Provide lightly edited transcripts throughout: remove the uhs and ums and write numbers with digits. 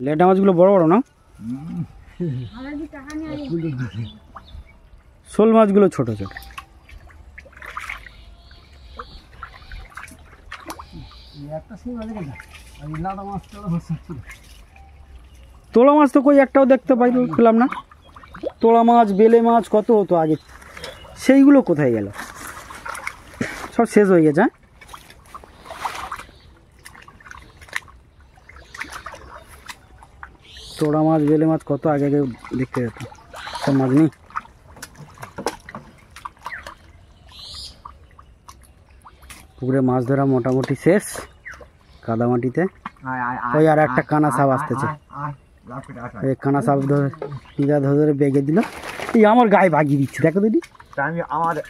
লেটা মাছগুলো বড় বড় না, শোল মাছগুলো ছোট ছোট। তোলা মাছ তো কই একটাও দেখতে পেলাম না। তোলা মাছ, বেলে মাছ কত হতো আগে, সেইগুলো কোথায় গেল? সব শেষ হয়ে গেছে। তোড়া মাছ, বেলে মাছ কত আগে আগে দেখতে যেত, সব মাছ নেই। পুকুরে মাছ ধরা মোটামুটি শেষ। কাদামাটিতে ওই আর একটা কানা সাপ আসতেছে, এই কানা সাপ ধরে পিঁড়া ধরে বেগে দিল। এই আমার গায়ে বাগিয়ে দিচ্ছে, দেখো দিদি। আমি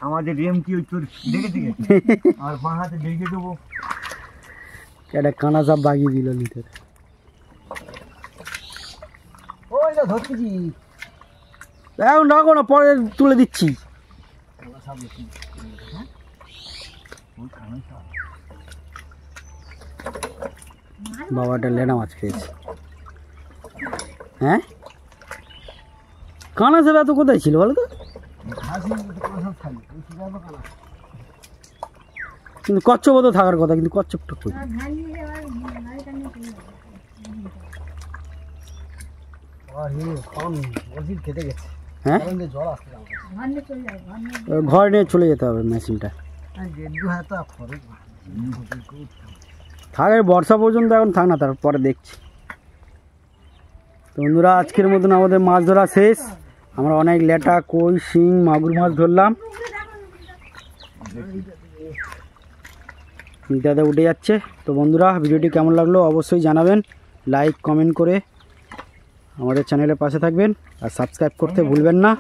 আমাদের রেম কি তোর দেখে দেখে আর বাঁ হাতে বেগে দেবো। একটা কানা সাপ বাগিয়ে দিল নিতে। এখন রাখো না, পরে তুলে দিচ্ছি। বাবাটা লেনা মাছ পেয়েছে। হ্যাঁ, কানা সাপ এত কোথায় ছিল বলো তো? কিন্তু কচ্ছপ তো থাকার কথা, কিন্তু কচ্ছপটা কই? হ্যাঁ, ঘর নিয়ে চলে যেতে হবে মেশিনটা। থাক, বর্ষা পর্যন্ত এখন থাক না, তারপরে দেখছি। তো বন্ধুরা, আজকের মতন আমাদের মাছ ধরা শেষ। আমরা অনেক লেটা, কই, শিং, মাগুর মাছ ধরলাম। মিটাতে উঠে যাচ্ছে। তো বন্ধুরা, ভিডিওটি কেমন লাগলো অবশ্যই জানাবেন। লাইক কমেন্ট করে আমাদের চ্যানেলের পাশে থাকবেন, আর সাবস্ক্রাইব করতে ভুলবেন না।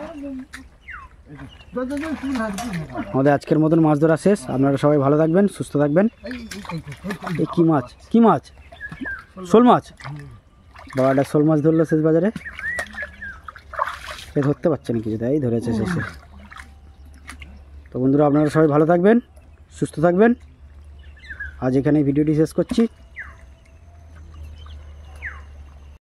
আমাদের আজকের মতন মাছ ধরা শেষ। আপনারা সবাই ভালো থাকবেন, সুস্থ থাকবেন। এই কী মাছ? কী মাছ? শোল মাছ। বাবাটা শোল মাছ ধরলো শেষ বাজারে। এ ধরতে পারছে না কিছু, তাই ধরেছে শেষে। তো বন্ধুরা, আপনারা সবাই ভালো থাকবেন, সুস্থ থাকবেন। আজ এখানে ভিডিওটি শেষ করছি।